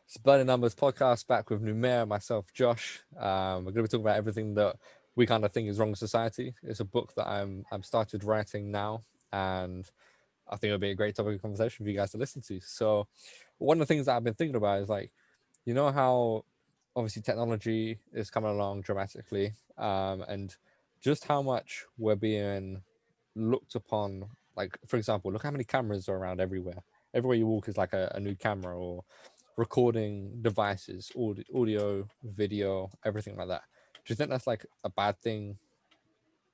It's Burning Numbers podcast back with Numayr, myself, Josh. We're going to be talking about everything that we kind of think is wrong with society. It's a book that I'm started writing now, and I think it'll be a great topic of conversation for you guys to listen to. So, one of the things that I've been thinking about is like, you know how obviously technology is coming along dramatically, and just how much we're being looked upon. Like, for example, look how many cameras are around everywhere. Everywhere you walk is like a new camera or recording devices, audio, video, everything like that. Do you think that's like a bad thing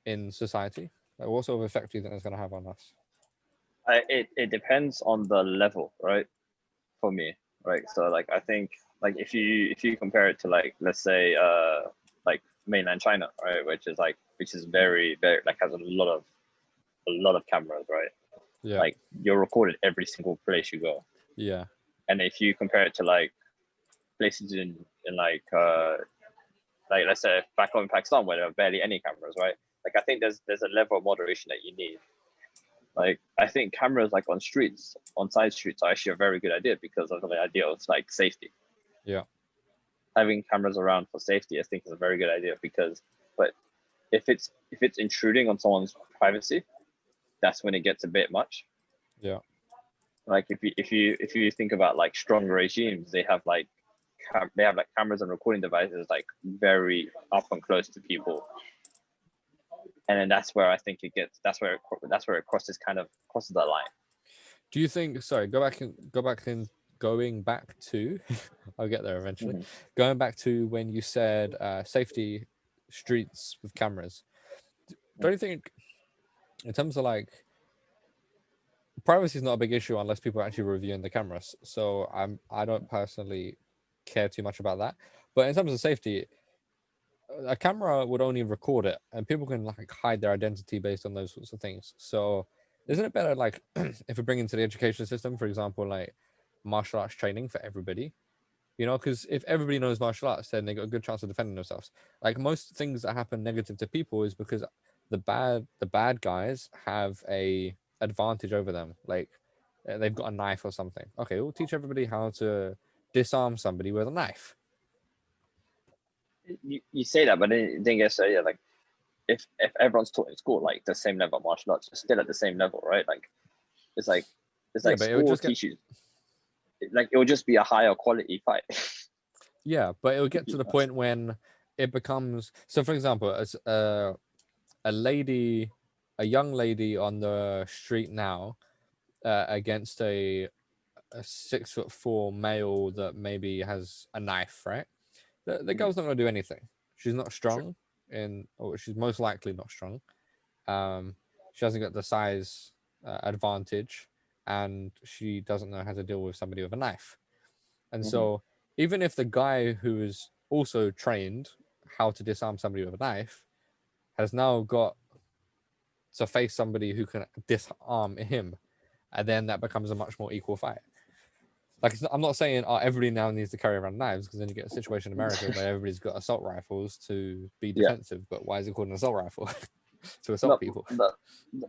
in society? Like, what sort of effect do you think that's going to have on us? It depends on the level, right? For me, right? So like I think like if you compare it to like let's say like mainland China, right, which is very like has a lot of cameras, right? Yeah, Like you're recorded every single place you go. yeah, And if you compare it to like places in like let's say back home in Pakistan where there are barely any cameras, right? Like I think there's a level of moderation that you need. Like I think cameras like on streets, on side streets, are actually a very good idea because of the idea of like safety. yeah, Having cameras around for safety, I think, is a very good idea because, but if it's intruding on someone's privacy, that's when it gets a bit much. yeah, Like if you think about like strong regimes, they have like cameras and recording devices like very up and close to people, and then that's where I think it gets that's where it crosses that line. Do you think? Sorry, going back to, I'll get there eventually. Mm-hmm. Going back to when you said safety streets with cameras. Don't you think, in terms of like privacy is not a big issue unless people are actually reviewing the cameras. So I don't personally care too much about that. But in terms of safety, a camera would only record it, and people can like hide their identity based on those sorts of things. So isn't it better like if we bring into the education system, for example, like martial arts training for everybody? You know, because if everybody knows martial arts, then they got a good chance of defending themselves. Like most things that happen negative to people is because the bad guys have a advantage over them. Like they've got a knife or something. Okay, we'll teach everybody how to disarm somebody with a knife. You say that, but then the thing is, yeah, like if everyone's taught in school like the same level of martial arts, it's still at the same level, right? Like it's like it's Yeah, like but it would school just get teaches like it will just be a higher quality fight. yeah, but it would get to the point when it becomes so. For example, as a lady, a young lady on the street now against a 6'4" male that maybe has a knife, right? The Mhm. girl's not going to do anything. She's not True. strong or she's most likely not strong. Um, she hasn't got the size advantage, and she doesn't know how to deal with somebody with a knife. And Hmm. so, even if the guy who is also trained how to disarm somebody with a knife has now got to face somebody who can disarm him, and then that becomes a much more equal fight. Like I'm not saying everybody now needs to carry around knives because then you get a situation in America where everybody's got assault rifles to be Yeah. defensive. But why is it called an assault rifle? To assault No, people.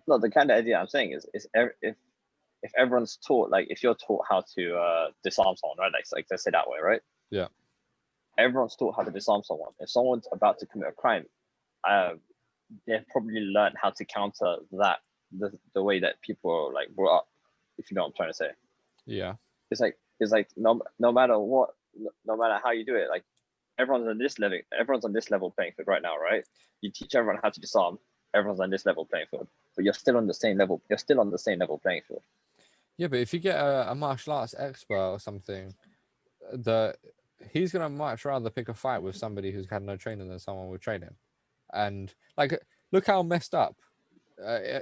no. The kind of idea I'm saying is if everyone's taught like if you're taught how to disarm someone, right? Like let's say that way, right? Yeah, Everyone's taught how to disarm someone. If someone's about to commit a crime, uh, they've probably learned how to counter that the way that people are like brought up. If you know what I'm trying to say, yeah, it's like no matter what, no matter how you do it, like everyone's on this level playing field right now, right? You teach everyone how to disarm, everyone's on this level playing field, but you're still on the same level. You're still on the same level playing field. yeah. But if you get a martial arts expert or something, the he's gonna much rather pick a fight with somebody who's had no training than someone with training. And like, look how messed up.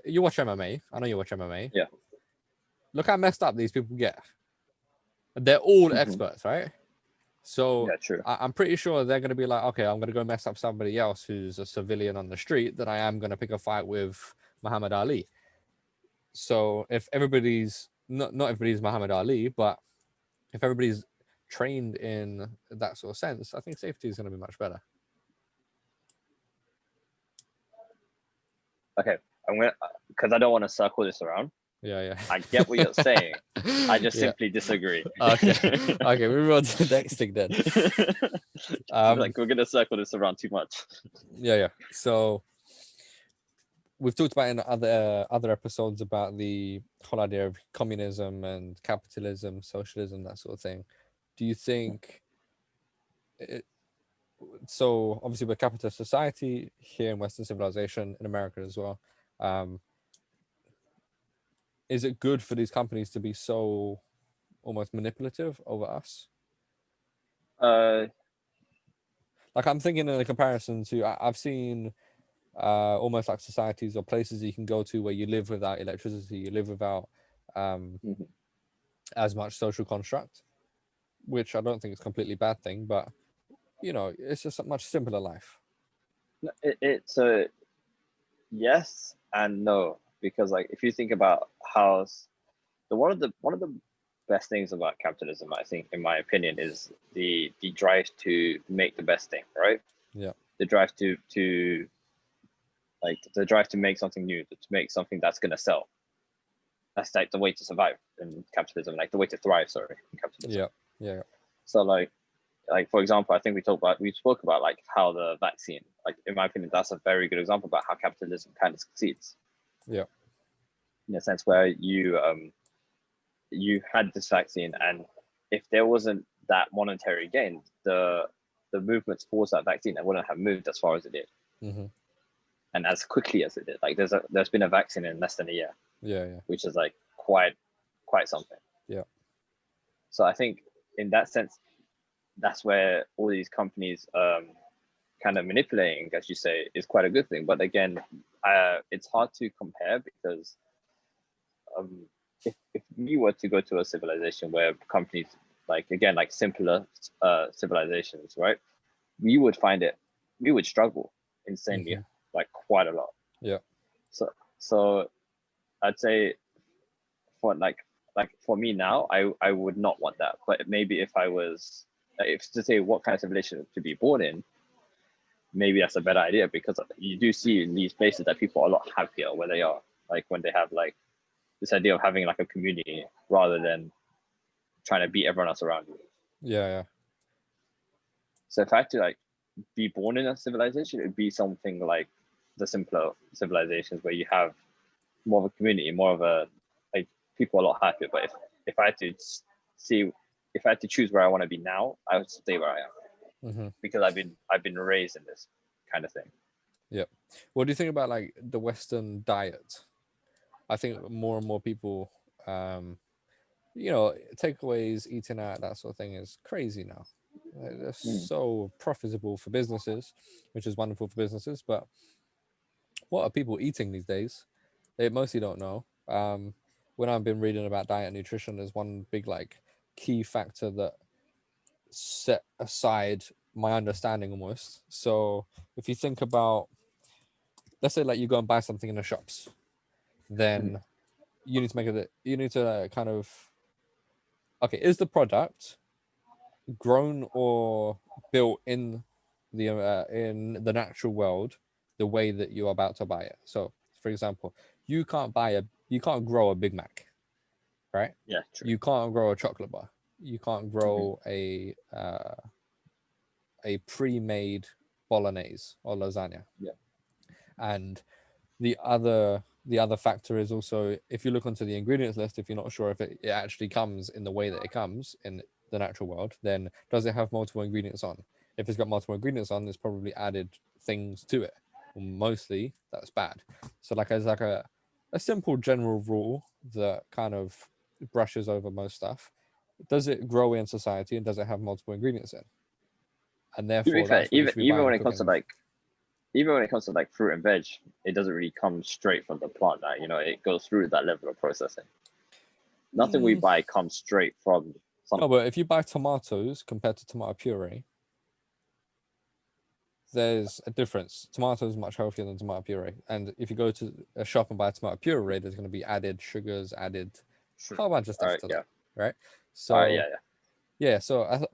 You watch MMA. I know you watch MMA. Yeah. Look how messed up these people get. They're all Hmm. experts, right? So Yeah, true. I'm pretty sure they're going to be like, okay, I'm going to go mess up somebody else who's a civilian on the street than I am going to pick a fight with Muhammad Ali. So if everybody's not everybody's Muhammad Ali, but if everybody's trained in that sort of sense, I think safety is going to be much better. Okay, I'm gonna because I don't want to circle this around. Yeah. I get what you're saying. I just Yeah. simply disagree. Okay. Okay. Move on to the next thing then. Like we're gonna circle this around too much. Yeah. So we've talked about in other episodes about the whole idea of communism and capitalism, socialism, that sort of thing. Do you think it, so? Obviously, we're a capitalist society here in Western civilization, in America as well. Um, is it good for these companies to be so almost manipulative over us? Uh, Like I'm thinking in a comparison to I've seen almost like societies or places you can go to where you live without electricity, you live without um, mhm. as much social construct, which I don't think is a completely bad thing, but you know, it's just a much simpler life. It's a yes and no, because like if you think about how one of the best things about capitalism, I think, in my opinion, is the drive to make the best thing, right? Yeah. The drive to like the drive to make something new, to make something that's gonna sell. That's like the way to survive in capitalism, like the way to thrive, sorry, in capitalism. Yeah. Yeah. So like for example, I think we spoke about like how the vaccine, like in my opinion, that's a very good example about how capitalism kind of succeeds, Yeah. in a sense where you had this vaccine, and if there wasn't that monetary gain, the movements towards that vaccine, it wouldn't have moved as far as it did Mm-hmm. and as quickly as it did. Like there's been a vaccine in less than a year, Yeah. Yeah. which is like quite something. Yeah. So I think in that sense, that's where all these companies kind of manipulating, as you say, is quite a good thing. But again, it's hard to compare because um, if we were to go to a civilization where companies, like again, like simpler civilizations, right, we would find it, we would struggle insanely, Mm-hmm. like quite a lot. Yeah. So I'd say for like for me now, I would not want that. But maybe if I was, if to say what kind of civilization to be born in, maybe that's a better idea, because you do see in these places that people are a lot happier where they are, like when they have like this idea of having like a community rather than trying to beat everyone else around you. Yeah. Yeah. So if I had to like be born in a civilization, it'd be something like the simpler civilizations where you have more of a community, more of a, like, people are a lot happier. But if I had to see, if I had to choose where I want to be now, I would stay where I am, Mm-hmm. because I've been raised in this kind of thing. Yeah. What do you think about like the Western diet? I think more and more people, you know, takeaways, eating out, that sort of thing is crazy now. They're Mm. so profitable for businesses, which is wonderful for businesses. But what are people eating these days? They mostly don't know. When I've been reading about diet and nutrition, there's one big like key factor that set aside my understanding almost. So if you think about, let's say like you go and buy something in the shops, Mm. then you need to make it. You need to kind of, okay, is the product grown or built in the natural world the way that you're about to buy it? So for example, you can't grow a Big Mac, right? Yeah, true. You can't grow a chocolate bar, you can't Mm-hmm. grow a pre-made bolognese or lasagna. Yeah. And the other factor is also, if you look onto the ingredients list, if you're not sure if it actually comes in the way that it comes in the natural world, then does it have multiple ingredients on? If it's got multiple ingredients on, there's probably added things to it. Well, mostly that's bad. So like as like a simple general rule that kind of brushes over most stuff, does it grow in society and does it have multiple ingredients in? And To be therefore fair, that's what you should be even buying when and it comes to cooking. like even when it comes to like fruit and veg, it doesn't really come straight from the plant. That, it goes through that level of processing. Nothing we Mm, buy comes straight from no, something. but if you buy tomatoes compared to tomato puree, there's a difference. Tomato is much healthier than tomato puree. And if you go to a shop and buy tomato puree, there's going to be added sugars, added a True. whole bunch of All stuff right. to Yeah. that, right? All right. So Yeah. Yeah. yeah, so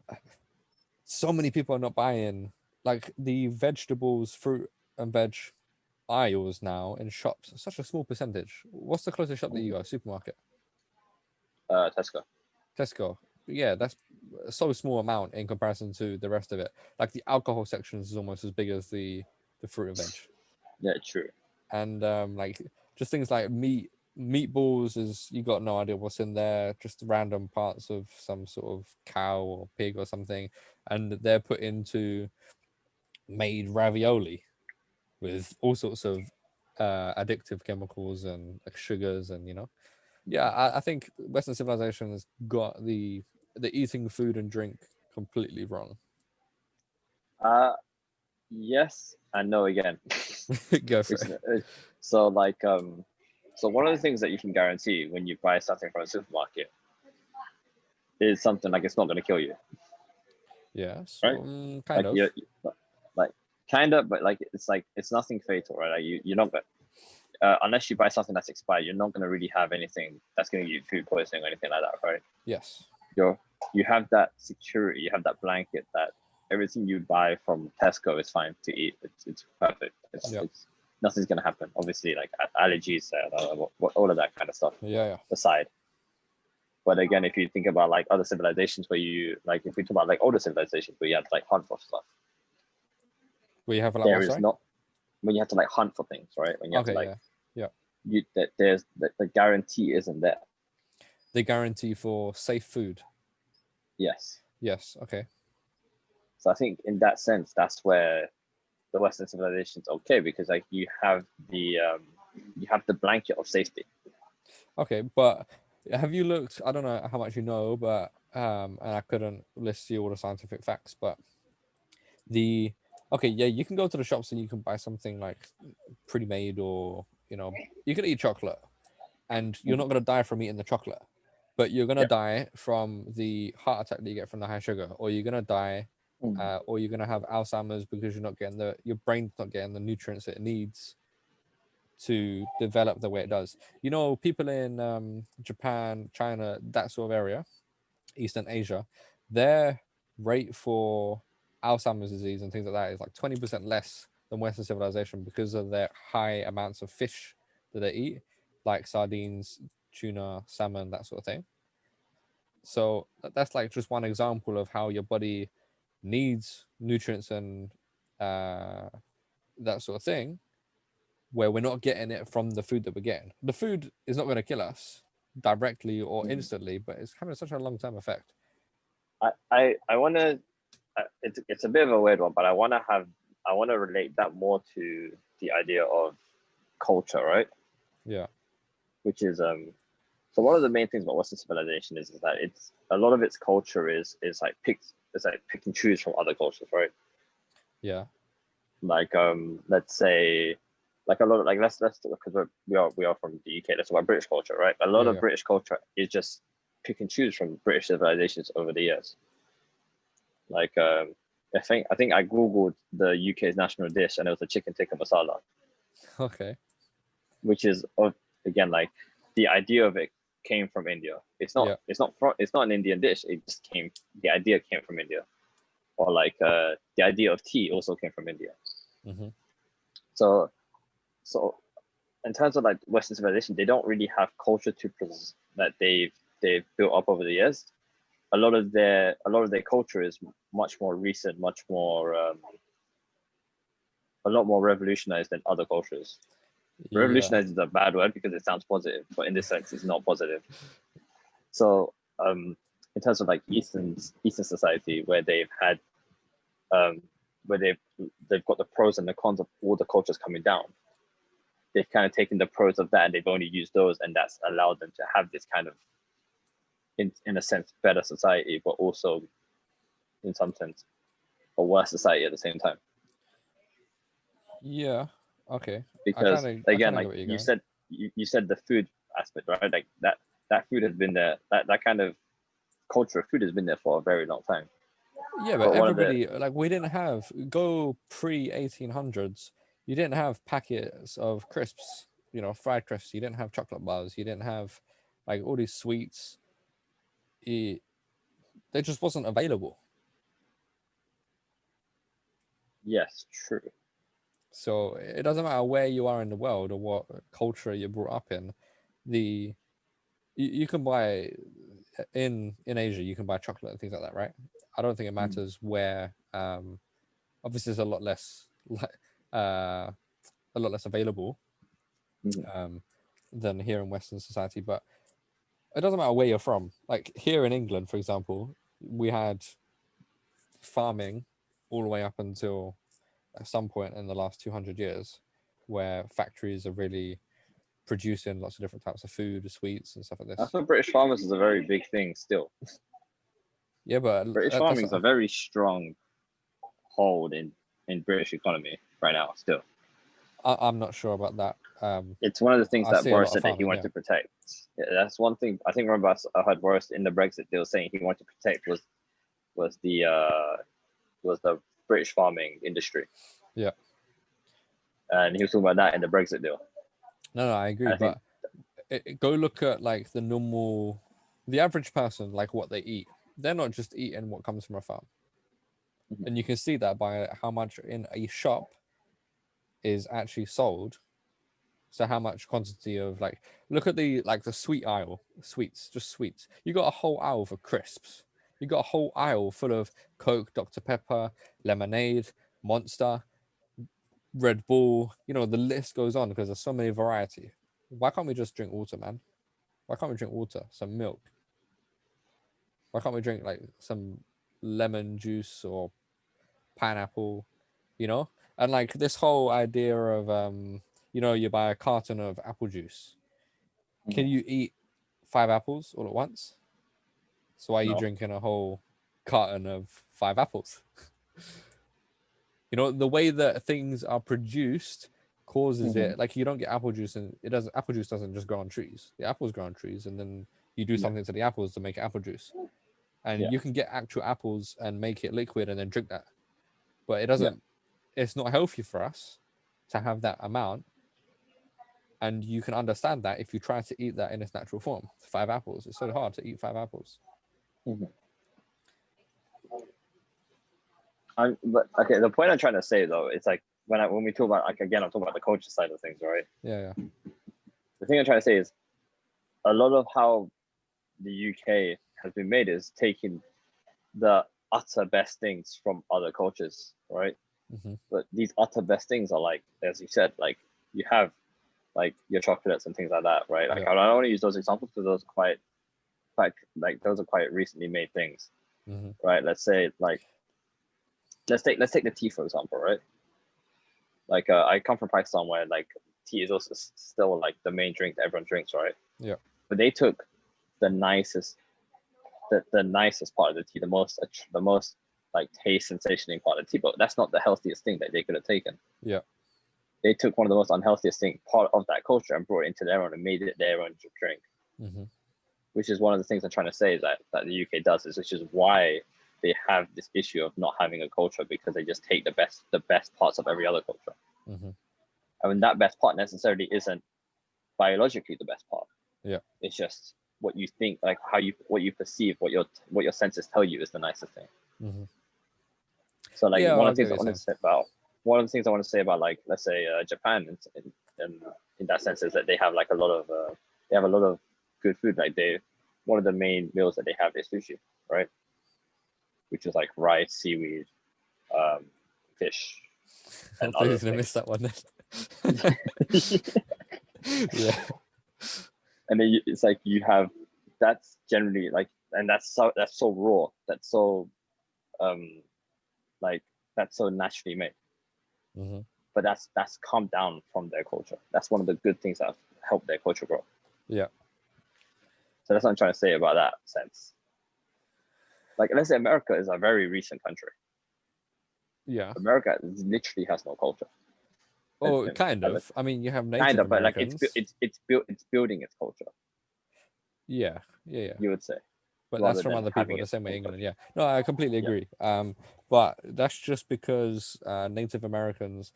so many people are not buying like the vegetables, fruit and veg aisles now in shops. Such a small percentage. What's the closest shop that you Mhm. go? Supermarket, Tesco. Tesco. Yeah, that's a so small amount in comparison to the rest of it. Like the alcohol sections is almost as big as the fruit and veg. Yeah, true. And like just things like meatballs is you got no idea what's in there, just random parts of some sort of cow or pig or something, and they're put into made ravioli with all sorts of addictive chemicals and like sugars, and yeah, I think Western civilization has got the eating food and drink completely wrong. Uh, yes and no again. Go for It's, it. so like so one of the things that you can guarantee when you buy something from a supermarket is something like it's not going to kill you, Yeah, so right? kind Like of. you like kind of, but like it's nothing fatal, right? Like you're not unless you buy something that's expired, you're not going to really have anything that's going to give you food poisoning or anything like that, right? Yes. You have that security, you have that blanket that everything you buy from Tesco is fine to eat. It's perfect. Yeah. It's nothing's gonna happen. Obviously, like allergies, all of that kind of stuff Yeah. aside. But again, if you think about like other civilizations where you like, if we talk about like older civilizations where you have to like hunt for stuff, We have a lot there more. is Sorry. not when you have to like hunt for things, right? When you have to Okay. like Yeah. Yeah. that there's the guarantee isn't there. They guarantee for safe food. Yes. Yes. Okay. So I think in that sense, that's where the Western civilization is okay because like you have the blanket of safety. Okay. But have you looked? I don't know how much you know, but and I couldn't list you all the scientific facts, but the okay, yeah, you can go to the shops and you can buy something like pre-made, or you can eat chocolate, and you're not gonna die from eating the chocolate, but you're gonna Yeah. die from the heart attack that you get from the high sugar, or you're gonna die, or you're gonna have Alzheimer's because you're not getting your brain's not getting the nutrients it needs to develop the way it does. People in Japan, China, that sort of area, Eastern Asia, their rate for Alzheimer's disease and things like that is like 20% less than Western civilization because of their high amounts of fish that they eat, like sardines, tuna, salmon, that sort of thing. So that's like just one example of how your body needs nutrients and uh, that sort of thing, where we're not getting it from the food that we're getting. The food is not going to kill us directly or instantly, but it's having such a long term effect. I want to. It's a bit of a weird one, but I want to relate that more to the idea of culture, right? Yeah. Which is so one of the main things about Western civilization is that it's a lot of its culture is like pick and choose from other cultures, right? Yeah. Like let's say like a lot of like let's because we are from the UK. That's about British culture, right? A lot Yeah. of Yeah. British culture is just pick and choose from British civilizations over the years. Like I think I googled the UK's national dish and it was a chicken tikka masala, Okay. which is again like the idea of it came from India. Yeah. It's not an Indian dish. It just came the idea came from India. Or like the idea of tea also came from India. Hmm. So so in terms of like Western civilization, they don't really have culture that they've built up over the years. A lot of their culture is much more recent, much more a lot more revolutionized than other cultures. Yeah. Revolutionized is a bad word because it sounds positive, but in this sense, it's not positive. So, in terms of like Eastern society, where they've had, um, where they've got the pros and the cons of all the cultures coming down, they've kind of taken the pros of that and they've only used those, and that's allowed them to have this kind of, in a sense, better society, but also in some sense, a worse society at the same time. Yeah. Okay. I kind Because of I again, kind of get like where you're you going. said, you said the food aspect, right? Like that food has been there. That kind of culture of food has been there for a very long time. Yeah, but But one of the everybody, like, we didn't have, go pre 1800s. You didn't have packets of crisps, fried crisps. You didn't have chocolate bars. You didn't have like all these sweets. It, they just wasn't available. yes, true. So it doesn't matter where you are in the world or what culture you're brought up in. You can buy in Asia, you can buy chocolate and things like that, right? I don't think it matters where. Obviously, it's a lot less uh, a lot less available Mhm. than here in Western society, but it doesn't matter where you're from. Like here in England, for example, we had farming all the way up until at some point in the last 200 years, where factories are really producing lots of different types of food, sweets, and stuff like I this. thought British farmers is a very big thing still. Yeah, but British that's farming is a very strong hold in British economy right now still. I'm not sure about that. It's one of the things I that see a Boris lot of said that he farming. wanted Yeah, to protect. Yeah, that's one thing. I think remember I heard Boris in the Brexit deal saying he wanted to protect was the British farming industry, yeah. and he was talking about that in the Brexit deal. No, I agree. And I think But go look at like the average person, like what they eat. They're not just eating what comes from a farm, Mhm. and you can see that by how much in a shop is actually sold. So how much quantity of like look at the sweet aisle, sweets, just sweets. You got a whole aisle for crisps. You got a whole aisle full of Coke, Dr. Pepper, lemonade, Monster, Red Bull. You know, the list goes on because there's so many variety. Why can't we just drink water, man? Why can't we drink water? Some milk. Why can't we drink like some lemon juice or pineapple? You know, and like this whole idea of you buy a carton of apple juice. Can Mhm. you eat 5 apples all at once? So why are you No. drinking a whole carton of 5 apples? You know, the way that things are produced causes Mhm. it like you don't get apple juice and it doesn't apple juice doesn't just grow on trees. The apples grow on trees and then you do Yeah. something to the apples to make apple juice. And Yeah. you can get actual apples and make it liquid and then drink that. But Yeah. it's not healthy for us to have that amount. And you can understand that if you try to eat that in its natural form. 5 apples. It's so hard to eat 5 apples. Mhm. But okay, the point I'm trying to say though, it's like when we talk about like again, I'm talking about the culture side of things, right? Yeah, yeah. The thing I'm trying to say is a lot of how the UK has been made is taking the utter best things from other cultures, right? Mm-hmm. But these utter best things are like, as you said, like you have like your chocolates and things like that, right? Like Yeah. I don't want to use those examples because those are quite like those are quite recently made things, Mm-hmm. right? Let's say like let's take the tea for example, right? Like I come from Pakistan where like tea is also still like the main drink that everyone drinks, right? Yeah. But they took the nicest the nicest part of the tea, the most like taste sensationing part of the tea, but that's not the healthiest thing that they could have taken. Yeah. They took one of the most unhealthiest thing part of that culture and brought it into their own and made it their own drink, Mm-hmm. which is one of the things I'm trying to say that the UK does is which is why they have this issue of not having a culture because they just take the best parts of every other culture. Mm-hmm. I mean that best part necessarily isn't biologically the best part. Yeah. It's just what you think, like what you perceive, what your senses tell you is the nicest thing. Mm-hmm. So like Yeah, one I of the get things what I you're wanted to saying. say about one of the things I want to say about like let's say Japan in that sense is that they have like a lot of they have a lot of good food. Like they one of the main meals that they have is sushi, right? Which is like rice, seaweed, um, fish, I and thought he other was gonna miss things. that one then. Yeah. And then it's like you have that's generally like and that's so raw. That's so um like that's so naturally made. Mm-hmm. But that's come down from their culture. That's one of the good things that have helped their culture grow. Yeah. So that's what I'm trying to say about that sense. Like let's say America is a very recent country. Yeah. America literally has no culture. Oh, kind As a of. I mean, you have kind Native of, but like Americans. it's building its culture. Yeah. Yeah. Yeah. You would say, But that's rather from than other people, having the its same way own England. culture. Yeah. No, I completely Yeah, agree. But that's just because Native Americans,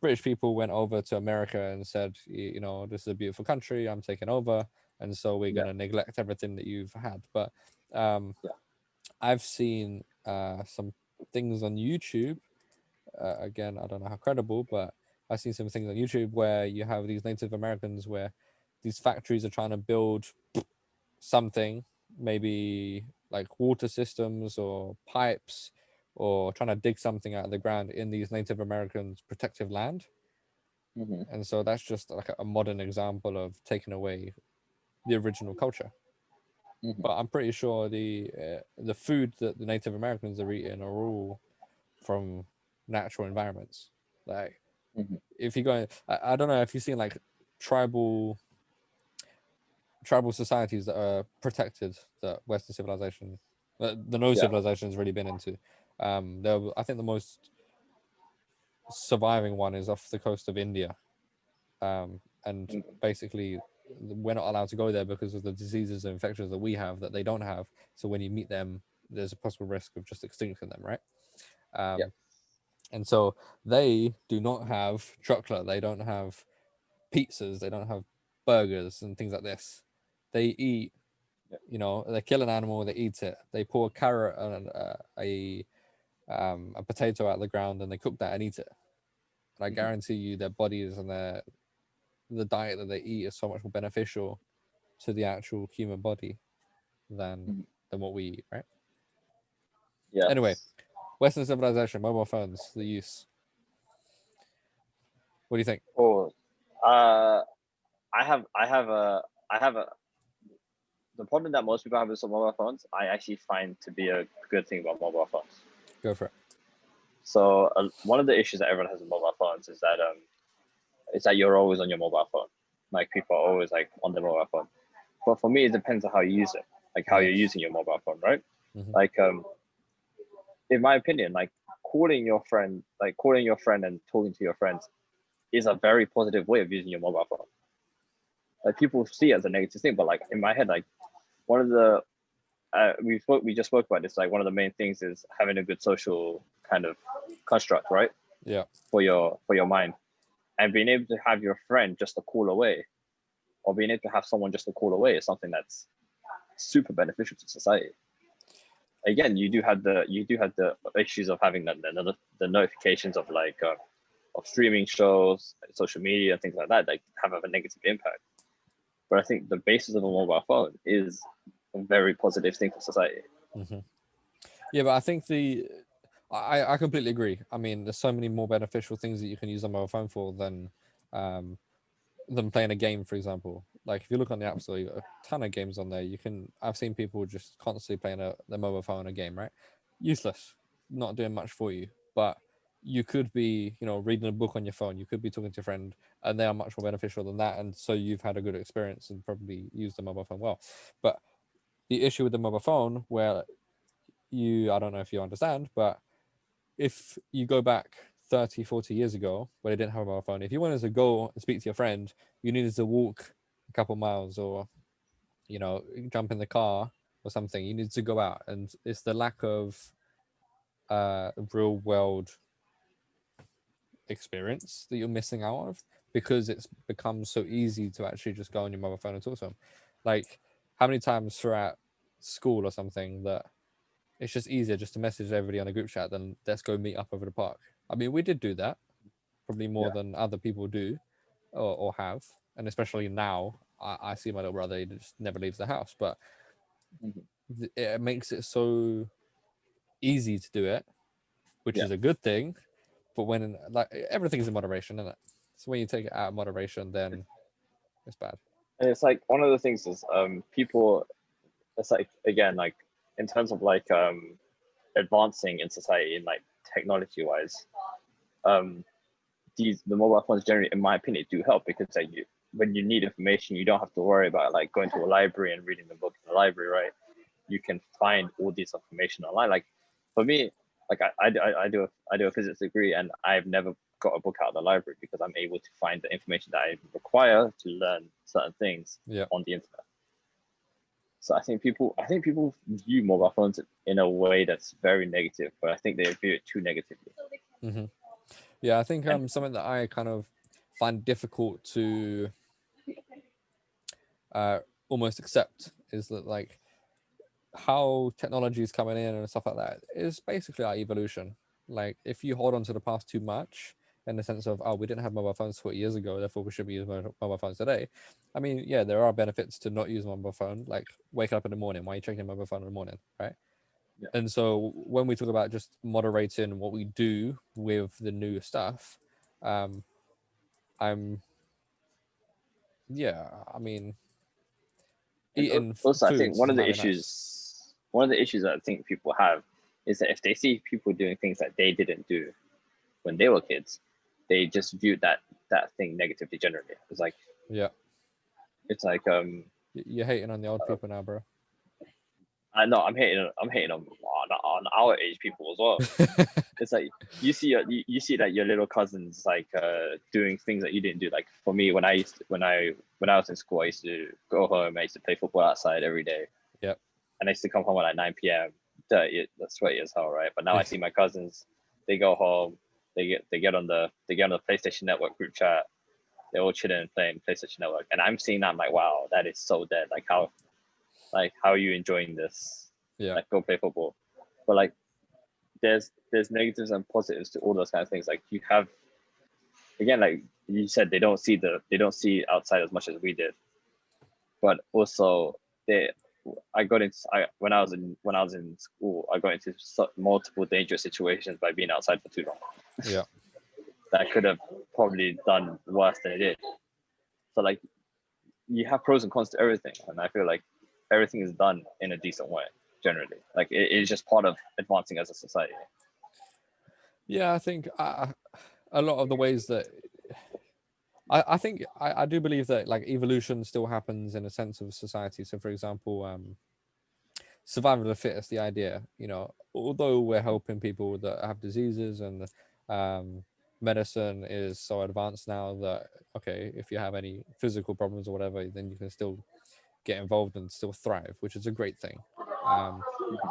British people went over to America and said, this is a beautiful country. I'm taking over, and so we're yeah, gonna neglect everything that you've had. But um, yeah. I've seen some things on YouTube Again, I don't know how credible, but I've seen some things on YouTube where you have these Native Americans where these factories are trying to build something, maybe like water systems or pipes, or trying to dig something out of the ground in these Native Americans' protective land. Hmm. And so that's just like a modern example of taking away the original culture. Hmm. But I'm pretty sure the food that the Native Americans are eating are all from natural environments. Like Hmm. if you go, I don't know if you've seen like tribal tribal societies that are protected that Western civilization, the no Yeah. civilization has really been into. I think the most surviving one is off the coast of India, and Hmm. basically we're not allowed to go there because of the diseases and infections that we have that they don't have. So when you meet them, there's a possible risk of just extinction them, right? Yeah. Um, and so they do not have chocolate, they don't have pizzas, they don't have burgers and things like this. They eat, Yeah. they kill an animal, they eat it. They pour a carrot and a potato out of the ground and they cook that and eat it. And I Hmm. guarantee you, their bodies and the diet that they eat is so much more beneficial to the actual human body than Hmm. what we eat, right? Anyway, Yes. Western civilization, mobile phones, the use. What do you think? Oh, uh, I have a, the problem that most people have with mobile phones, I actually find to be a good thing about mobile phones. Go for it. So one of the issues that everyone has with mobile phones is that you're always on your mobile phone. Like people are always like on their mobile phone. But for me, it depends on how you use it, like how you're Yes. using your mobile phone, right? Hmm. Like in my opinion, like calling your friend and talking to your friends is a very positive way of using your mobile phone. Like people see it as a negative thing, but like in my head, like one of the we just spoke about this. Like one of the main things is having a good social kind of construct, right? Yeah. For your mind, and being able to have your friend just a call away, or being able to have someone just a call away is something that's super beneficial to society. Again, you do have the issues of having the notifications of like of streaming shows, social media, things like that have a negative impact. But I think the basis of a mobile phone is a very positive thing for society. Hmm. Yeah, but I think I completely agree. I mean, there's so many more beneficial things that you can use a mobile phone for um, than playing a game, for example. Like if you look on the App Store, you got a ton of games on there. I've seen people just constantly playing their mobile phone a game, right? Useless, not doing much for you. But you could be, reading a book on your phone. You could be talking to a friend, and they are much more beneficial than that. And so you've had a good experience and probably used the mobile phone well. But the issue with the mobile phone, where I don't know if you understand, but if you go back 30, 40 years ago when they didn't have a mobile phone, if you wanted to go and speak to your friend, you needed to walk a couple miles or, jump in the car or something. You needed to go out. And it's the lack of real world experience that you're missing out of because it's become so easy to actually just go on your mobile phone and talk to them. Like, how many times throughout school or something that it's just easier just to message everybody on a group chat than let's go meet up over the park. I mean, we did do that probably more Yeah. than other people do or have. And especially now, I see my little brother, he just never leaves the house. But Mm-hmm. it makes it so easy to do it, which Yeah. is a good thing. But when, like, everything's in moderation, isn't it? So when you take it out of moderation, then it's bad. And it's like one of the things is people, it's like again like in terms of like advancing in society in like technology wise, um the mobile phones generally, in my opinion, do help because like when you need information, you don't have to worry about like going to a library and reading the book in the library, right? You can find all this information online. Like for me, like I do a physics degree, and I've never got a book out of the library because I'm able to find the information that I require to learn certain things Yeah. on the internet. So I think people view mobile phones in a way that's very negative, but I think they view it too negatively. Hmm. Yeah, I think And something that I kind of find difficult to uh, almost accept is that, like, how technology is coming in and stuff like that is basically our evolution. Like if you hold on to the past too much in the sense of, oh, we didn't have mobile phones 40 years ago, therefore we should be using mobile phones today. I mean, yeah, there are benefits to not using mobile phone, like wake up in the morning. Why are you checking your mobile phone in the morning, right? Yeah. And so when we talk about just moderating what we do with the new stuff, um, I'm yeah, I mean, And eating also, I think foods might be nice. one of the issues that I think people have is that if they see people doing things that they didn't do when they were kids, they just view that thing negatively generally. Yeah, It's like you're hating on the old people now, bro. I know I'm hating on our age people as well. It's like you see that your little cousins like doing things that you didn't do. Like for me, when I was in school, I used to go home. I used to play football outside every day, Yep. and I used to come home at like 9 p.m. That's sweaty as hell, right? But now I Yeah. see my cousins. They go home. They get on the PlayStation Network group chat. They're all chilling and playing PlayStation Network, and I'm seeing that. I'm like, wow, that is so dead. How are you enjoying this? Yeah. Like go play football, but like there's negatives and positives to all those kind of things. Like you have again, like you said, they don't see outside as much as we did, but also they I got into I when I was in school, I got into multiple dangerous situations by being outside for too long. Yeah. That could have probably done worse than it did. So like you have pros and cons to everything, and I feel like everything is done in a decent way generally. Like it is just part of advancing as a society. Yeah, I think a lot of the ways that I think I do believe that like evolution still happens in a sense of society. So, for example, survival of the fittest, the idea, although we're helping people that have diseases and um, medicine is so advanced now that, okay, if you have any physical problems or whatever, then you can still get involved and still thrive, which is a great thing. Um,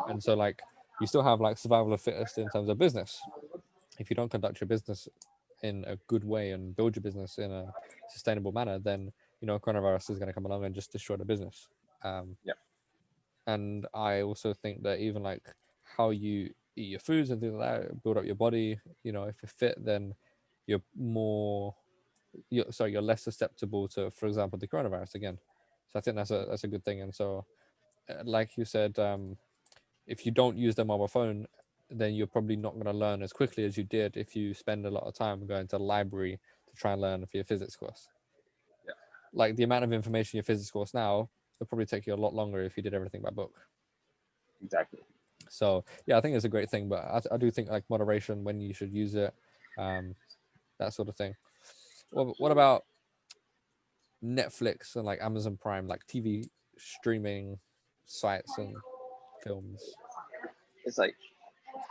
and so, like, you still have like survival of fittest in terms of business. If you don't conduct your business in a good way and build your business in a sustainable manner, then coronavirus is going to come along and just destroy the business. Um, Yeah, and I also think that even like how you eat your foods and things like that, build up your body. If you're fit, then you're more, you're less susceptible to, for example, the coronavirus again. So I think that's a good thing. And so, like you said, if you don't use the mobile phone, then you're probably not going to learn as quickly as you did if you spend a lot of time going to the library to try and learn for your physics course. yeah, Like the amount of information in your physics course now, it'll probably take you a lot longer if you did everything by book. exactly. So yeah, I think it's a great thing, but I do think like moderation, when you should use it, um, that sort of thing. What about Netflix and like Amazon Prime, like TV streaming sites and films? It's like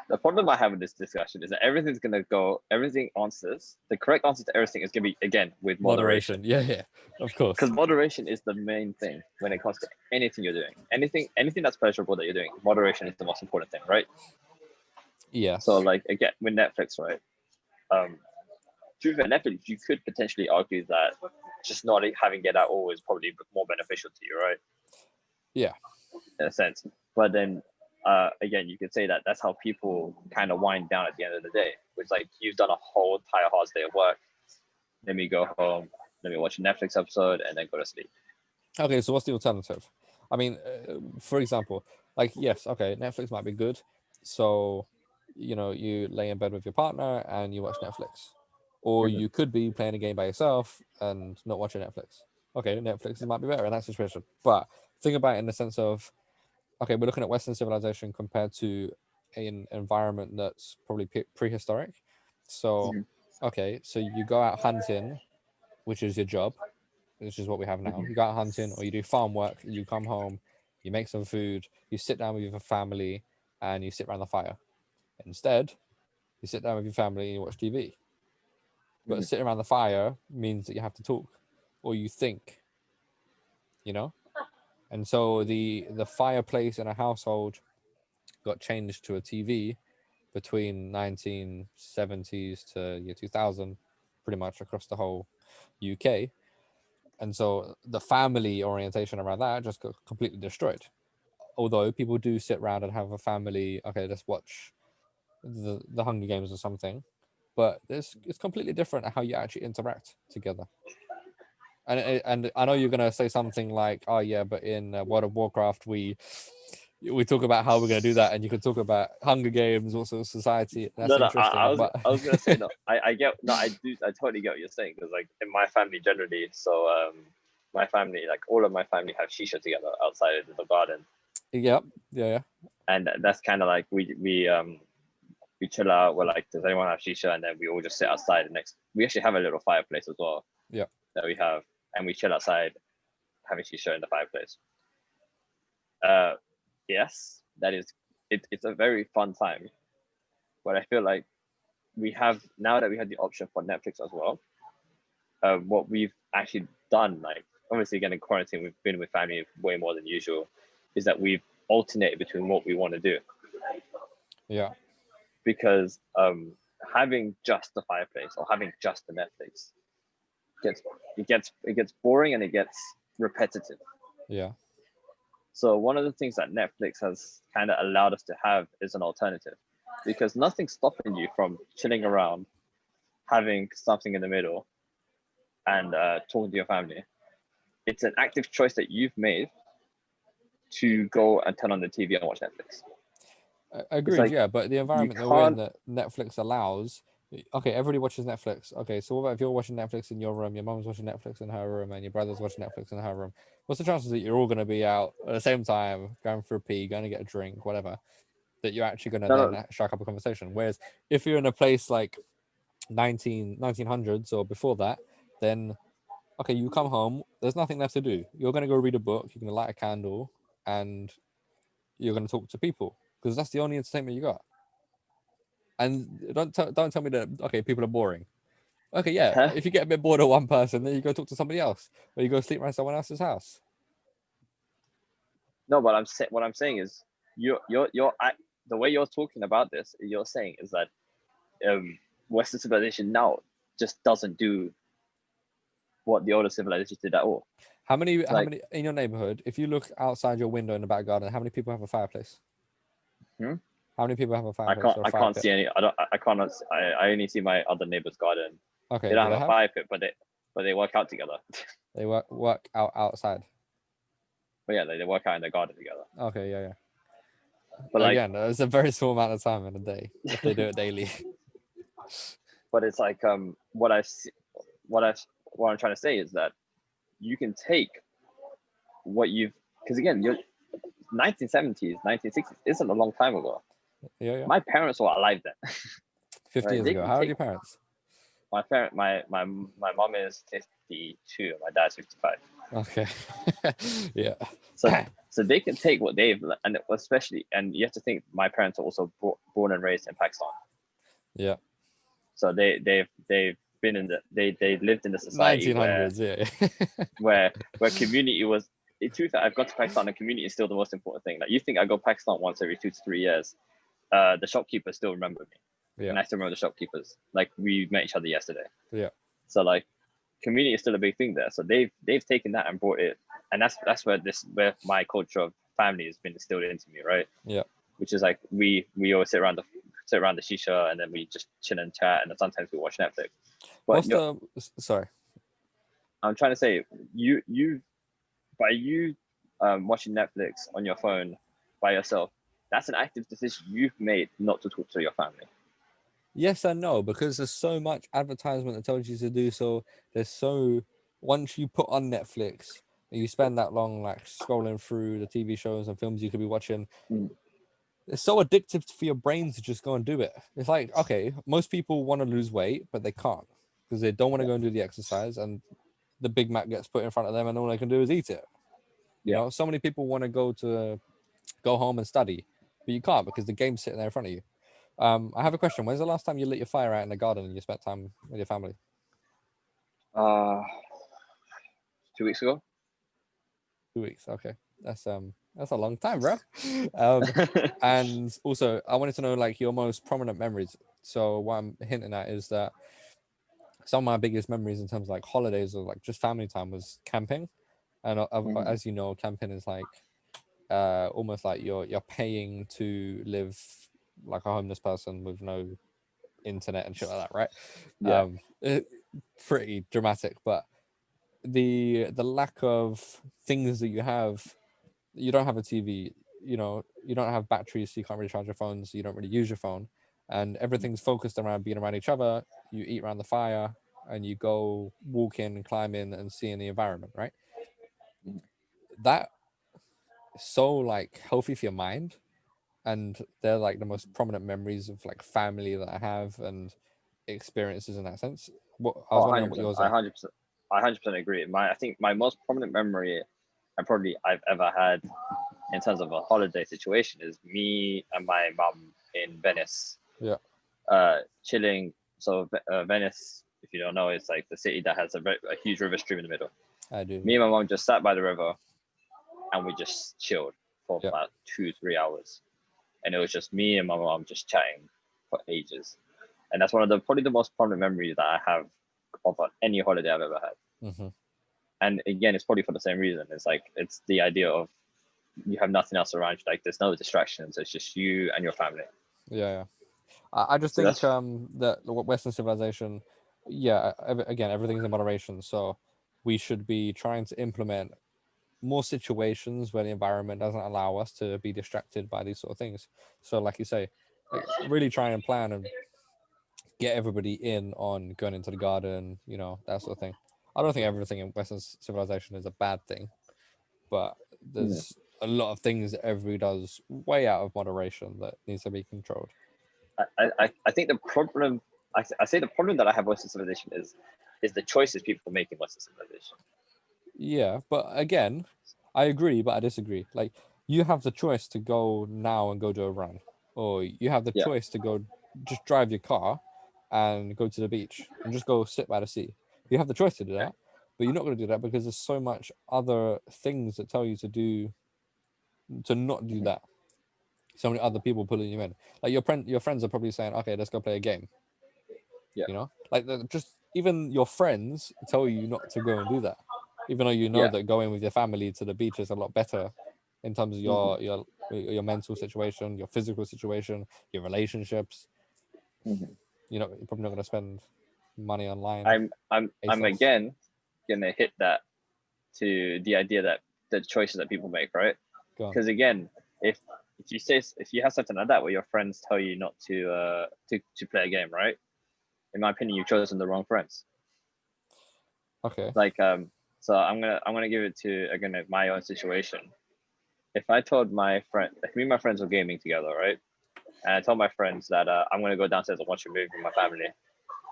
the problem I have with this discussion is that everything answers, the correct answer to everything is gonna be again with moderation. Moderation, yeah, yeah, of course, Because moderation is the main thing when it comes to anything you're doing. Anything that's pleasurable that you're doing, moderation is the most important thing, right? So yes, like again with Netflix, right? To be Netflix, you could potentially argue that just not having it at all is probably more beneficial to you, right? yeah, In a sense. But then again, you could say that that's how people kind of wind down at the end of the day. It's like you've done a whole entire hard day of work. Let me go home. Let me watch a Netflix episode and then go to sleep. Okay, so what's the alternative? I mean, for example, like yes, okay, Netflix might be good. So, you lay in bed with your partner and you watch Netflix, or Mm-hmm. you could be playing a game by yourself and not watching Netflix. Okay, Netflix might be better in that situation. But think about it in the sense of, okay, we're looking at Western civilization compared to an environment that's probably prehistoric. So, Mm-hmm. okay, so you go out hunting, which is your job, which is what we have now. You go out hunting or you do farm work, you come home, you make some food, you sit down with your family and you sit around the fire. Instead, you sit down with your family and you watch TV. But Mm-hmm. sitting around the fire means that you have to talk or you think, you know? And so the fireplace in a household got changed to a TV between 1970s to year 2000, pretty much across the whole UK. And so the family orientation around that just got completely destroyed. Although people do sit around and have a family, okay, let's watch the Hunger Games or something, but it's completely different how you actually interact together. And I know you're gonna say something like, "Oh yeah, but in World of Warcraft we talk about how we're gonna do that," and you can talk about Hunger Games, also society. That's No, interesting, but I was gonna say no. I get no. I totally get what you're saying because like in my family generally, so my family, like all of my family have shisha together outside in the garden, yeah, yeah, and that's kind of like we chill out. We're like, does anyone have shisha? And then we all just sit outside. And next, we actually have a little fireplace as well yeah, that we have, and we chill outside having shisha in the fireplace. Yes, that is it's a very fun time, but I feel like we have now that we have the option for Netflix as well. What we've actually done, like obviously again in quarantine, we've been with family way more than usual, is that we've alternated between what we want to do yeah, because having just the fireplace or having just the Netflix it gets boring and it gets repetitive. yeah, So one of the things that Netflix has kind of allowed us to have is an alternative, because nothing's stopping you from chilling around, having something in the middle, and talking to your family. It's an active choice that you've made to go and turn on the TV and watch Netflix. It's Agreed. like Yeah, but the you environment that we're in can't. that Netflix allows. Okay, everybody watches Netflix. Okay, so what about if you're watching Netflix in your room, your mom's watching Netflix in her room, and your brother's watching Netflix in her room? What's the chances that you're all going to be out at the same time, going for a pee, going to get a drink, whatever, that you're actually going to No, then no, strike up a conversation? Whereas if you're in a place like 1900s or before that, then okay, you come home, there's nothing left to do. You're going to go read a book, you're going to light a candle, and you're going to talk to people because that's the only entertainment you got. And don't tell me that okay, people are boring. Okay, yeah, huh? if you get a bit bored of one person, then you go talk to somebody else, or you go sleep around someone else's house. No. What I'm saying is the way you're talking about this, you're saying is that Western civilization now just doesn't do what the older civilizations did at all. How Like, many in your neighborhood? If you look outside your window in the back garden, how many people have a fireplace? hmm? How many people have a fireplace or a I fire can't pit? see any. I can't. I only see my other neighbor's garden. They Okay, don't do have they a have? fire pit, but they work out together. They work out outside. But yeah, they work out in the garden together. Okay, yeah, yeah. But like, Again, it's a very small amount of time in a day if they do it daily. but it's like what I see, what I what I'm trying to say is that you can take what you've, because again, you're 1970s, 1960s isn't a long time ago. Yeah, yeah. My parents were alive then, 50 right? years They ago. can How old are take your parents? my mom is 52, my dad's 55. Okay. Yeah. So so they can take what they've, and especially, and you have to think my parents are also born and raised in Pakistan. Yeah. So they've been in they lived in a society 1900s. Yeah. where community was. In truth, I've got to Pakistan, and community is still the most important thing. Like, you think I go to Pakistan once every 2 to 3 years, the shopkeepers still remember me, Yeah. and I still remember the shopkeepers. Like, we met each other yesterday. Yeah. So like, community is still a big thing there. So they've taken that and brought it, and that's where my culture of family has been instilled into me, right? Yeah. Which is like, we always sit around the shisha, and then we just chill and chat, and then sometimes we watch Netflix. But What's the sorry? I'm trying to say, you by you watching Netflix on your phone by yourself, that's an active decision you've made not to talk to your family. Yes and no, because there's so much advertisement that tells you to do so. There's so once you put on Netflix and you spend that long like scrolling through the TV shows and films you could be watching, Mm. it's so addictive for your brain to just go and do it. It's like, okay, most people want to lose weight, but they can't because they don't want to go and do the exercise, and the Big Mac gets put in front of them, and all they can do is eat it. You Yeah. know, so many people want to go home and study, but you can't because the game's sitting there in front of you. I have a question. When's the last time you lit your fire out in the garden and you spent time with your family? Uh, 2 weeks ago. 2 weeks. Okay, that's a long time, bro. Um, and also, I wanted to know like your most prominent memories. So what I'm hinting at is that some of my biggest memories in terms of like holidays or like just family time was camping. And Mhm. as you know, camping is like almost like you're paying to live like a homeless person with no internet and shit like that, right? Yeah. Pretty dramatic, but the lack of things that you don't have a TV, you don't have batteries, so you can't really charge your phone, so you don't really use your phone, and everything's focused around being around each other. You eat around the fire, and you go walk in and climb in and see in the environment, right? Mhm. That is so like healthy for your mind, and they're like the most prominent memories of like family that I have and experiences in that sense. What I Oh, was wondering what 100%. yours I are. 100%. I 100% agree. I think my most prominent memory, and probably I've ever had in terms of a holiday situation, is me and my mum in Venice, Yeah, chilling. So Venice, if you don't know, it's like the city that has a huge river stream in the middle. I do. Me and my mum just sat by the river, and we just chilled for Yeah. about 2-3 hours, and it was just me and my mom just chatting for ages. And that's one of the probably the most prominent memories that I have of any holiday I've ever had. Hmm. And again, it's probably for the same reason. It's like it's the idea of you have nothing else around you. Like there's no distractions. It's just you and your family. Yeah, yeah. I just So think that's that Western civilization, yeah, again, everything's in moderation. So we should be trying to implement more situations where the environment doesn't allow us to be distracted by these sort of things. So, like you say, like really try and plan and get everybody in on going into the garden, that sort of thing. I don't think everything in Western civilization is a bad thing, but yeah. there's a lot of things that everybody does way out of moderation that needs to be controlled. I think the problem I say the problem that I have with Western civilization is the choices people make in Western civilization. Yeah, but again, I agree, but I disagree. Like, you have the choice to go now and go do a run, or you have the Yeah. choice to go just drive your car and go to the beach and just go sit by the sea. You have the choice to do that, but you're not going to do that because there's so much other things that tell you to not do Mhm. that. So many other people pulling you in. Like your friends are probably saying, "Okay, let's go play a game." Yeah. Like just even your friends tell you not to go and do that, even though you know Yeah. that going with your family to the beach is a lot better in terms of Hmm. your mental situation, your physical situation, your relationships. Hmm. You're probably not going to spend money online. I'm ASOS. again gonna hit that to the idea that the choices that people make, right? Go on. Because again, if if you have something like that where your friends tell you not to play a game, right? In my opinion, you've chosen the wrong friends. Okay. Like so I'm gonna give it to again my own situation. If I told my friend, if me and my friends were gaming together, right? And I told my friends that I'm gonna go downstairs and watch a movie with my family,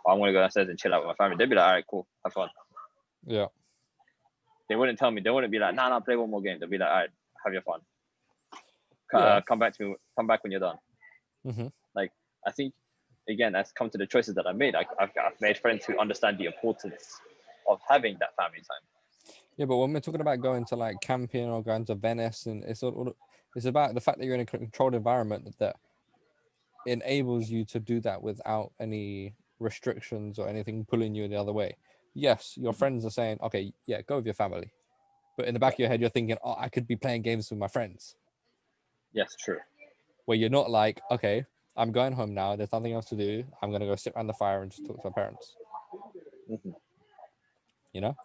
or I'm gonna go downstairs and chill out with my family, they'd be like, all right, cool, have fun. Yeah. They wouldn't tell me. They wouldn't be like, nah, play one more game. They'll be like, all right, have your fun. Yeah. Come back to me. Come back when you're done. Hmm. Like I think again, that's come to the choices that I made. I've made friends who understand the importance of having that family time. Yeah, but when we're talking about going to like camping or going to Venice, and it's about the fact that you're in a controlled environment that enables you to do that without any restrictions or anything pulling you the other way. Yes, your friends are saying, okay, yeah, go with your family. But in the back Yeah. of your head, you're thinking, oh, I could be playing games with my friends. Yes, true. Where you're not like, okay, I'm going home now. There's nothing else to do. I'm going to go sit around the fire and just talk to my parents. Mm-hmm.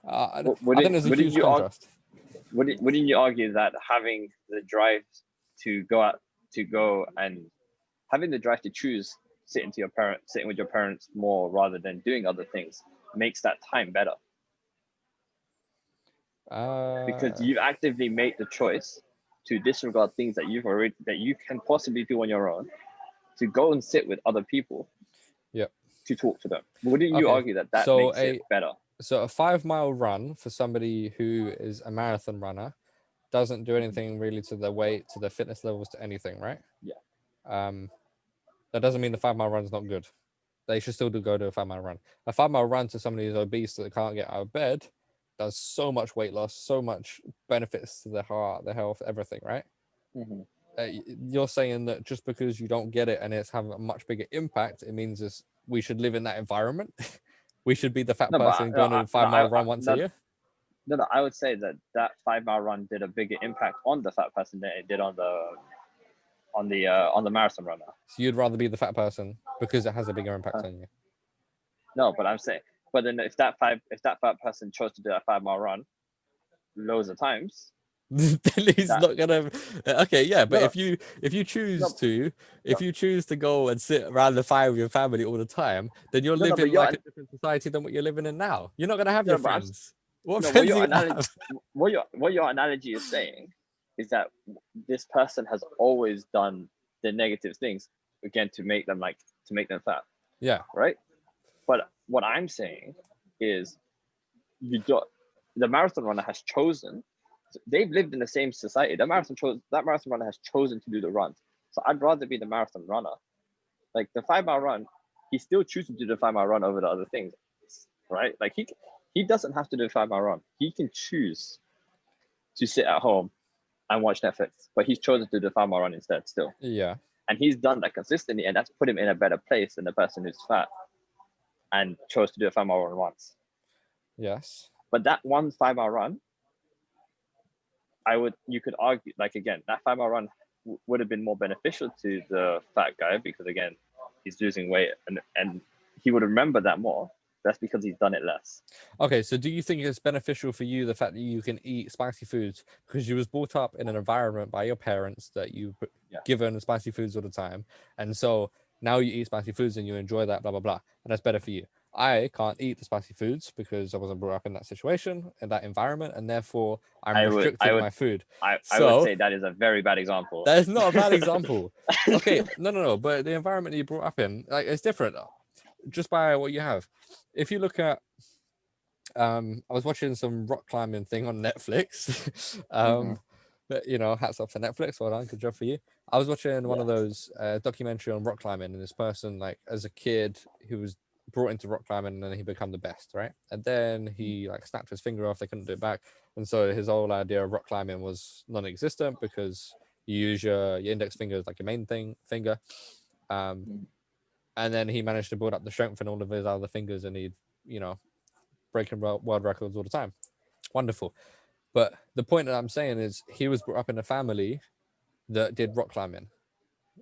I think there's a huge contrast. Wouldn't you argue that having the drive to go out to go and having the drive to choose sitting with your parents more rather than doing other things makes that time better because Uh, you've actively made the choice to disregard things that you can possibly do on your own to go and sit with other people yeah. to talk to them. Wouldn't you Okay. argue that that So makes it a better? so a 5 mile run for somebody who is a marathon runner doesn't do Mhm. anything really to their weight, to their fitness levels, to anything, right? Yeah. Um, that doesn't mean the 5 mile run is not good. They should still do go to a 5 mile run. A 5 mile run to somebody who's obese that can't get out of bed does so much weight loss, so much benefits to their heart, their health, everything, right? Mm-hmm. You're saying that just because you don't get it and it's having a much bigger impact, it means we should live in that environment. We should be the fat No, but person going to a 5 mile run once a year. no, I would say that that 5 mile run did a bigger impact on the fat person than it did on on the marathon runner. So you'd rather be the fat person because it has a bigger impact on you. No, but I'm saying, but then if that fat person chose to do that 5 mile run loads of times, Then he's that not gonna. Okay, yeah, but no, if you choose no, to no, if you choose to go and sit around the fire with your family all the time, then you're no, but living like a different society than what you're living in now. You're not gonna have your no, but I'm friends. What no, friends are you gonna have? what your analogy is saying is that this person has always done the negative things again to make them fat, Yeah, right? But what I'm saying is you don't. The marathon runner has chosen. They've lived in the same society. That marathon runner has chosen to do the runs. So I'd rather be the marathon runner. Like the 5 mile run, he still chooses to do the 5 mile run over the other things, right? Like he doesn't have to do the 5 mile run. He can choose to sit at home and watch Netflix, but he's chosen to do the 5 mile run instead still. yeah, And he's done that consistently, and that's put him in a better place than the person who's fat and chose to do a 5 mile run once. yes. But that one 5 mile run, you could argue, like again, that 5 mile run would have been more beneficial to the fat guy because again, he's losing weight and he would remember that more. That's because he's done it less. Okay, so do you think it's beneficial for you the fact that you can eat spicy foods because you was brought up in an environment by your parents that you given spicy foods all the time, and so now you eat spicy foods and you enjoy that, blah blah blah, and that's better for you. I can't eat the spicy foods because I wasn't brought up in that situation, in that environment, and therefore I'm I would restricted in my food. I would So say that is a very bad example. that is not a bad example. Okay, no, but the environment that you brought up in, like, it's different just by what you have. If you look at I was watching some rock climbing thing on Netflix. But hats off to Netflix. Well done, good job for you. I was watching one of those documentary on rock climbing, and this person, like as a kid, who was brought into rock climbing, and then he became the best, right? And then he like snapped his finger off. They couldn't do it back, and so his whole idea of rock climbing was non-existent because you use your index finger as like your main finger. And then he managed to build up the strength in all of his other fingers, and he'd breaking world records all the time. Wonderful. But the point that I'm saying is he was brought up in a family that did rock climbing.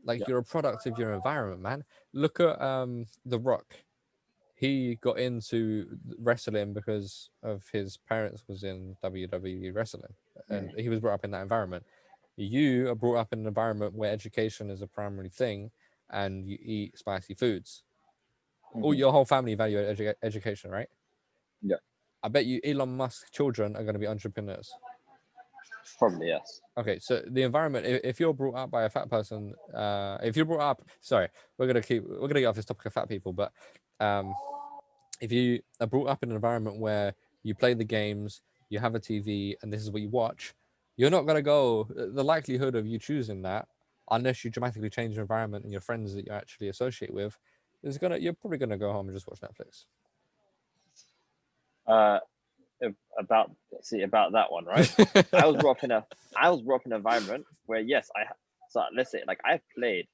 Like, you're a product of your environment, man. Look at The Rock. He got into wrestling because of his parents was in WWE wrestling, and he was brought up in that environment. You are brought up in an environment where education is a primary thing, and you eat spicy foods. All your whole family value education, right? Yeah, I bet you Elon Musk's children are going to be entrepreneurs. probably yes. Okay, so the environment, if you're brought up by a fat person, if you're brought up, sorry, we're gonna get off this topic of fat people, but if you are brought up in an environment where you play the games, you have a TV, and this is what you watch, you're not gonna go. The likelihood of you choosing that, unless you dramatically change your environment and your friends that you actually associate with, you're probably gonna go home and just watch Netflix. Uh, about that one, right? I was brought up in an environment where yes, so let's say like I've played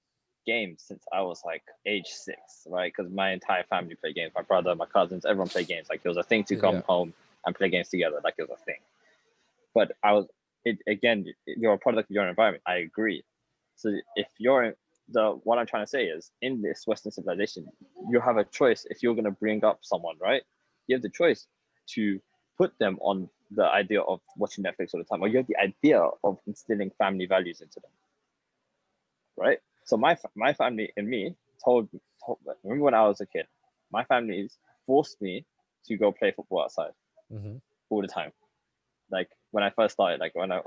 games since I was like age 6, right? Because my entire family played games. My brother, my cousins, everyone played games. Like it was a thing to come home and play games together. Like it was a thing. But you're a product of your environment. I agree. So if what I'm trying to say is in this Western civilization, you have a choice. If you're going to bring up someone, right? You have the choice to put them on the idea of watching Netflix all the time, or you have the idea of instilling family values into them, right? So my family and me told remember when I was a kid, my family forced me to go play football outside all the time. Like when I first started, like when I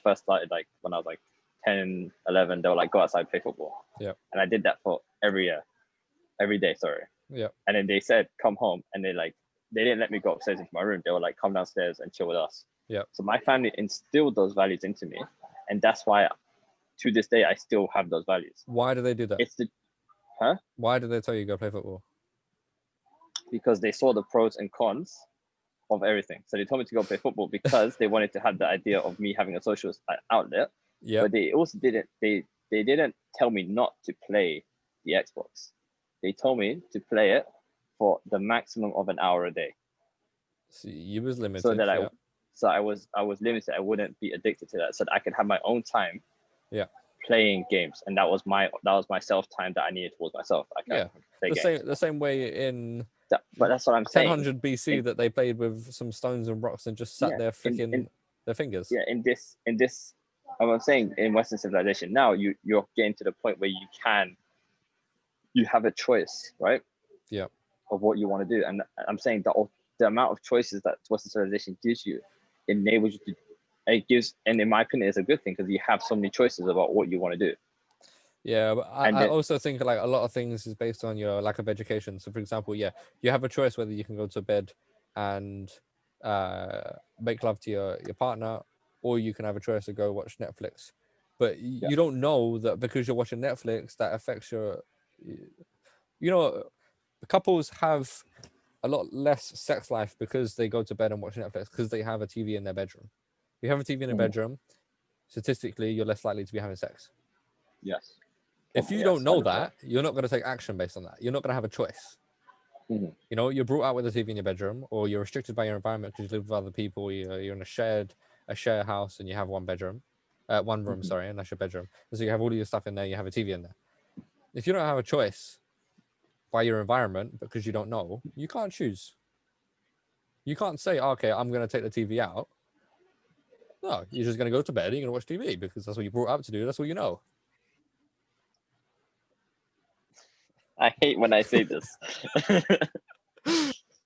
first started, like when I was like 10, 11, they were like, go outside, play football. Yeah. And I did that for every day, sorry. Yeah. And then they said, come home. And they didn't let me go upstairs into my room. They were like, come downstairs and chill with us. Yeah. So my family instilled those values into me. And that's why to this day, I still have those values. Why do they do that? Why did they tell you to go play football? Because they saw the pros and cons of everything. So they told me to go play football because they wanted to have the idea of me having a social outlet. Yeah. But they also they didn't tell me not to play the Xbox. They told me to play it for the maximum of an hour a day. So you was limited. So that I was limited. I wouldn't be addicted to that. So that I could have my own time. Yeah. playing games, and that was my self time that I needed towards myself. I can't play games. The same way in But that's what I'm saying. 1000 BC that they played with some stones and rocks and just sat there flicking their fingers. Yeah, in this, I'm saying in Western civilization now, you're getting to the point where you have a choice, right? Yeah. Of what you want to do, and I'm saying the amount of choices that Western civilization gives you enables you to. It gives, and in my opinion, it's a good thing because you have so many choices about what you want to do. Yeah, but I also think like a lot of things is based on your lack of education. So, for example, yeah, you have a choice whether you can go to bed and make love to your partner, or you can have a choice to go watch Netflix. But you don't know that because you're watching Netflix, that affects your. You know, couples have a lot less sex life because they go to bed and watch Netflix because they have a TV in their bedroom. If you have a TV in a bedroom, statistically, you're less likely to be having sex. Yes. If you don't know that, you're not going to take action based on that. You're not going to have a choice. You know, you're brought out with a TV in your bedroom, or you're restricted by your environment because you live with other people. You're in a shared house, and you have one room, sorry, and that's your bedroom. And so you have all of your stuff in there. You have a TV in there. If you don't have a choice by your environment because you don't know, you can't choose. You can't say, okay, I'm going to take the TV out. No, you're just going to go to bed. You're going to watch TV because that's what you brought up to do. That's what you know. I hate when I say this.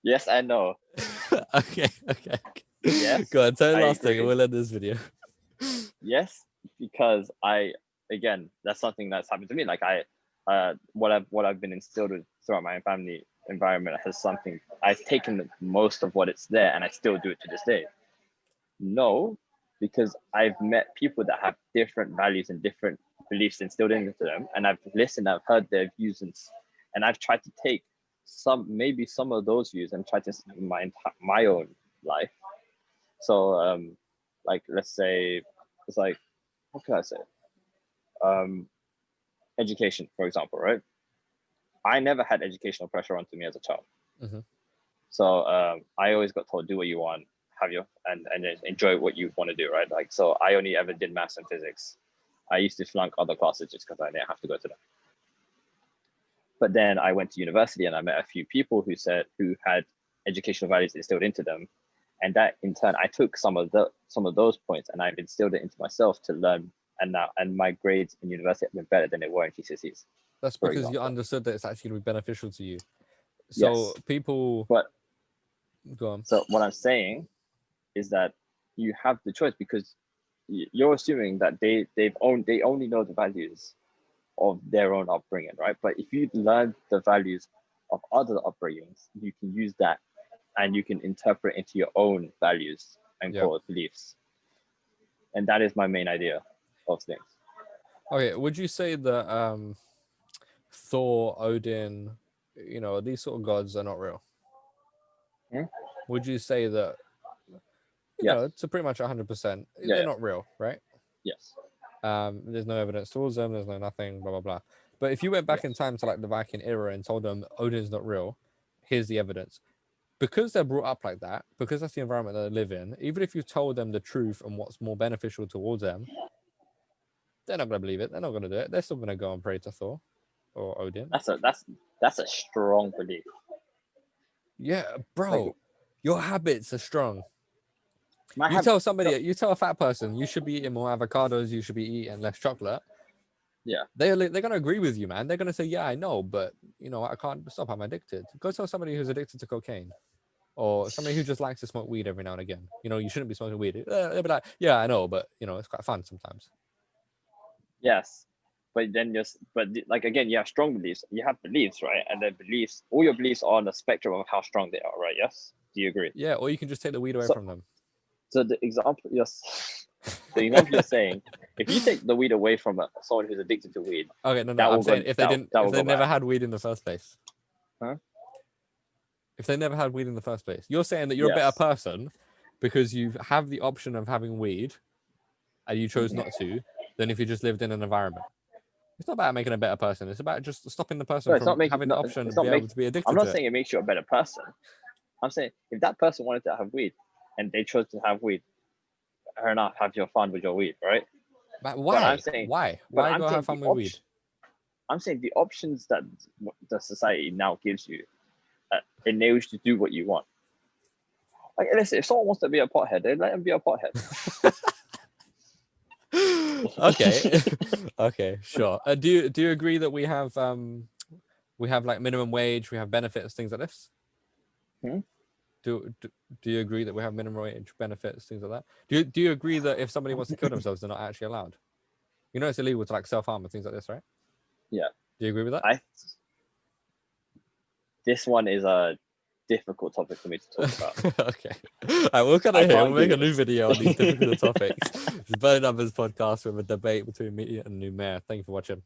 Yes, I know. Okay. Yes. Go on, tell the I last thing agree. and we'll end this video. Yes, because again, that's something that's happened to me. Like what I've been instilled with throughout my family environment has something I've taken most of what it's there, and I still do it to this day. No, because I've met people that have different values and different beliefs instilled into them, and I've listened, I've heard their views, and I've tried to take maybe some of those views and try to my own life. So like let's say it's like, what can I say? Education, for example, right? I never had educational pressure onto me as a child. So I always got told, do what you want, and enjoy what you want to do, right? Like, so I only ever did maths and physics. I used to flunk other classes just because I didn't have to go to them. But then I went to university and I met a few people who had educational values instilled into them, and that in turn I took some of those points and I've instilled it into myself to learn. And my grades in university have been better than they were in GCSEs. That's because you understood that it's actually going to be beneficial to you. So people. But go on. So what I'm saying is that you have the choice because you're assuming that they only know the values of their own upbringing, right? But if you learn the values of other upbringings, you can use that and you can interpret into your own values and core beliefs. And that is my main idea of things. Okay, would you say that Thor, Odin, these sort of gods are not real? Would you say that, to pretty much 100%, they're not real, right? Yes. There's no evidence towards them. There's no nothing, blah, blah, blah. But if you went back in time to like the Viking era and told them Odin's not real, here's the evidence. Because they're brought up like that, because that's the environment that they live in, even if you told them the truth and what's more beneficial towards them, they're not going to believe it. They're not going to do it. They're still going to go and pray to Thor or Odin. That's a strong belief. Yeah, bro, your habits are strong. You tell a fat person you should be eating more avocados, you should be eating less chocolate. Yeah, they're gonna agree with you, man. They're gonna say, yeah, I know, but I can't stop. I'm addicted. Go tell somebody who's addicted to cocaine, or somebody who just likes to smoke weed every now and again. You shouldn't be smoking weed. They'll be like, yeah, I know, but it's quite fun sometimes. Yes, but then like again, you have strong beliefs. You have beliefs, right? And then beliefs, all your beliefs are on the spectrum of how strong they are, right? Yes. Do you agree? Yeah, or you can just take the weed away from them. So the example you're saying, if you take the weed away from someone who's addicted to weed, okay, no, I'm saying if they never had weed in the first place. Huh? If they never had weed in the first place, you're saying that you're a better person because you have the option of having weed, and you chose not to, than if you just lived in an environment. It's not about making a better person. It's about just stopping the person from having the option to be able to be addicted to it. I'm not saying it makes you a better person. I'm saying if that person wanted to have weed and they chose to have weed, fair enough, have your fun with your weed, right? But But I'm why? saying, Why? but Why I'm go saying have the fun with weed? I'm saying the options that the society now gives you enables you to do what you want. Like, listen, if someone wants to be a pothead, then let them be a pothead. Okay. Okay, sure. Do you agree that we have like minimum wage, we have benefits, things like this? Hmm? Do, do do you agree that we have minimum wage benefits, things like that? Do you agree that if somebody wants to kill themselves, they're not actually allowed? You know, it's illegal to like self-harm and things like this, right? Yeah. Do you agree with that? This one is a difficult topic for me to talk about. Okay. All right, we'll cut I it here. can't We'll make give a new video on these it. difficult topics. It's Burning Numbers podcast with a debate between me and Numayr. Thank you for watching.